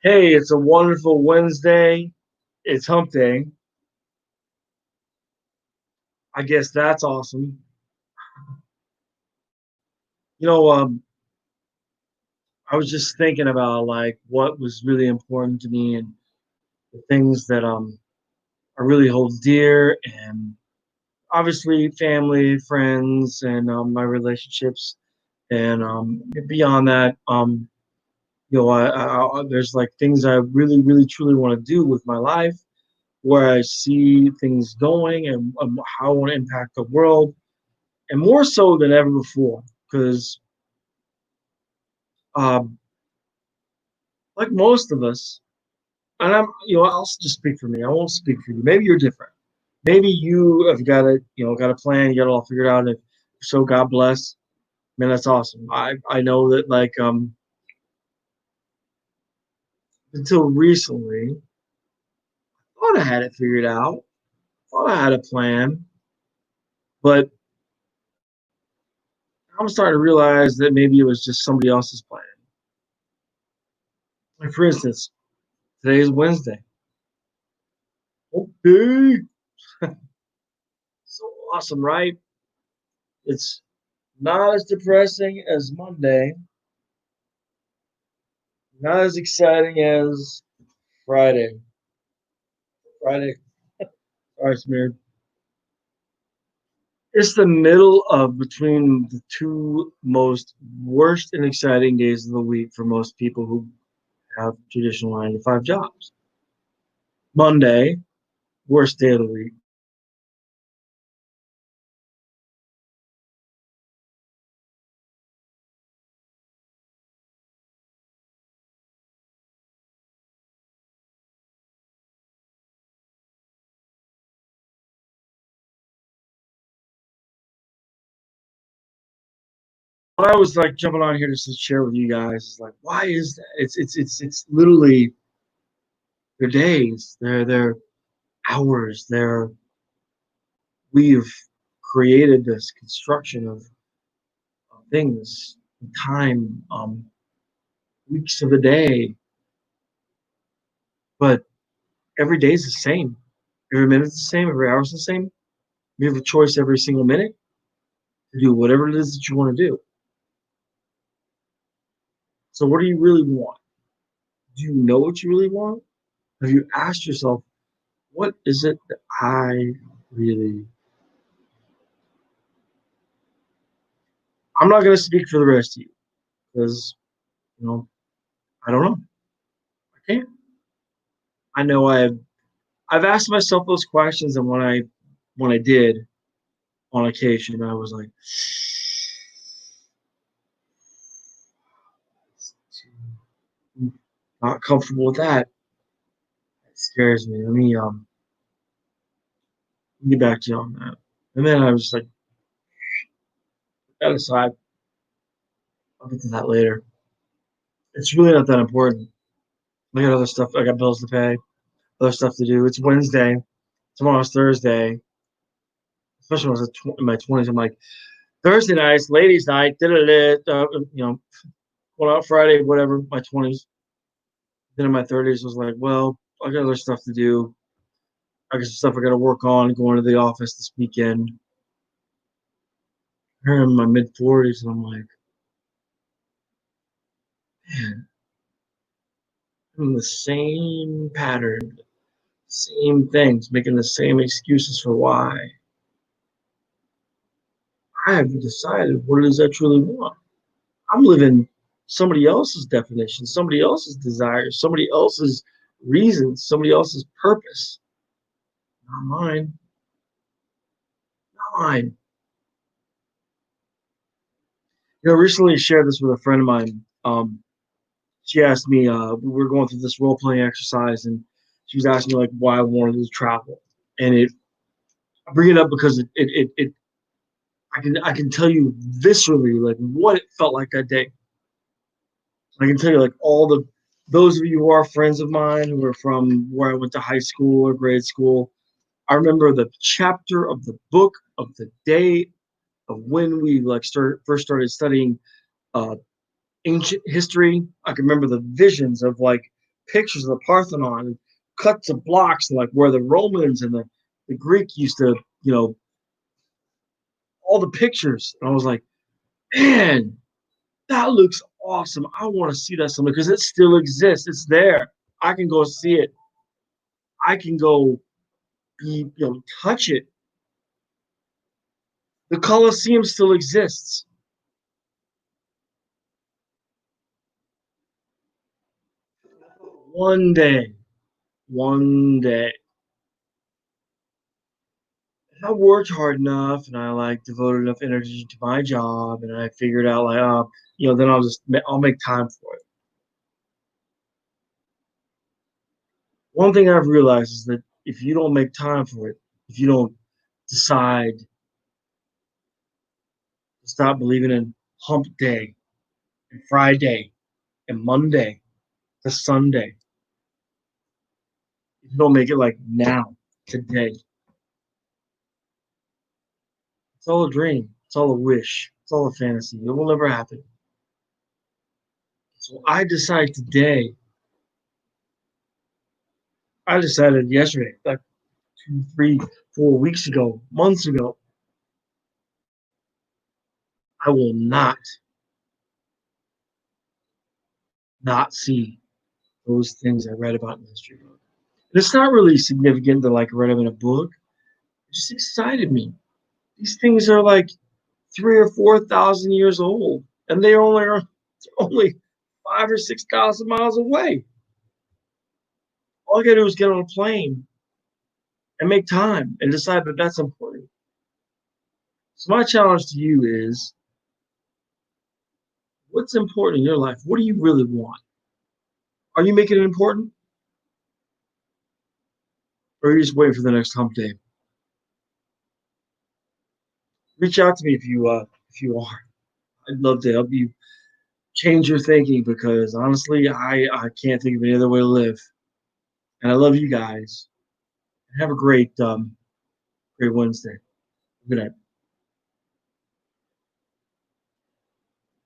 Hey, it's a wonderful Wednesday. It's hump day. I guess that's awesome. You know, I was just thinking about like what was really important to me and the things that I really hold dear, and obviously family, friends, and my relationships, and beyond that, there's like things I really, really, truly want to do with my life, where I see things going, and how I want to impact the world, and more so than ever before. Because, um, like most of us, and I'll just speak for me. I won't speak for you. Maybe you're different. Maybe you have got a plan. You got it all figured out. And if so, God bless. Man, that's awesome. I know that until recently, I thought I had it figured out. Thought I had a plan, but I'm starting to realize that maybe it was just somebody else's plan. Like, for instance, today is Wednesday. Okay, so awesome, right? It's not as depressing as Monday, not as exciting as Friday. Friday, sorry, Samir. It's the middle of between the two most worst and exciting days of the week for most people who have traditional 9 to 5 jobs. Monday, worst day of the week. What I was like jumping on here just to share with you guys is like, why is that? It's literally their days, their hours, their we've created this construction of things, time, weeks of the day, but every day is the same. Every minute's the same. Every hour's the same. You have a choice every single minute to do whatever it is that you want to do. So, what do you really want? Do you know what you really want? Have you asked yourself, what is it that I really? I'm not going to speak for the rest of you because you know I don't know. I can't. I know I've asked myself those questions, and when I did on occasion, I was like, not comfortable with that. It scares me. Let me get back to you on that. And then I was like, that aside, I'll get to that later. It's really not that important. I got other stuff. I got bills to pay, other stuff to do. It's Wednesday. Tomorrow's Thursday. Especially when I was in my 20s, I'm like, Thursday nights, ladies' night, going out Friday, whatever, my 20s. Then in my 30s, was like, well, I got other stuff to do. I got some stuff I got to work on, going to the office this weekend. Here in my mid 40s, and I'm like, man, I'm in the same pattern, same things, making the same excuses for why. I haven't decided what it is I truly want. I'm living somebody else's definition, somebody else's desires, somebody else's reasons, somebody else's purpose. Not mine. Not mine. Recently shared this with a friend of mine. She asked me, we were going through this role playing exercise, and she was asking me like why I wanted to travel. And I bring it up because I can tell you viscerally like what it felt like that day. I can tell you like all those of you who are friends of mine who are from where I went to high school or grade school. I remember the chapter of the book of the day of when we first started studying uh, ancient history. I can remember the visions of like pictures of the Parthenon and cuts of blocks like where the Romans and the Greek used to, all the pictures. And I was like, man, that looks awesome. I want to see that somewhere because it still exists. It's there. I can go see it. I can go touch it. The Colosseum still exists. One day, one day. I worked hard enough and I like devoted enough energy to my job and I figured out like, then I'll make time for it. One thing I've realized is that if you don't make time for it, if you don't decide to stop believing in hump day and Friday and Monday to Sunday, if you don't make it like now, today, it's all a dream. It's all a wish. It's all a fantasy. It will never happen. So I decided yesterday, like 2, 3, 4 weeks ago, months ago, I will not see those things I read about in the history book. And it's not really significant that like I read them in a book. It just excited me. These things are like 3 or 4 thousand years old, and they're only 5 or 6 thousand miles away. All I gotta do is get on a plane and make time and decide that that's important. So my challenge to you is, what's important in your life? What do you really want? Are you making it important? Or are you just waiting for the next hump day? Reach out to me if you are. I'd love to help you change your thinking because honestly, I can't think of any other way to live. And I love you guys. Have a great Wednesday. Good night.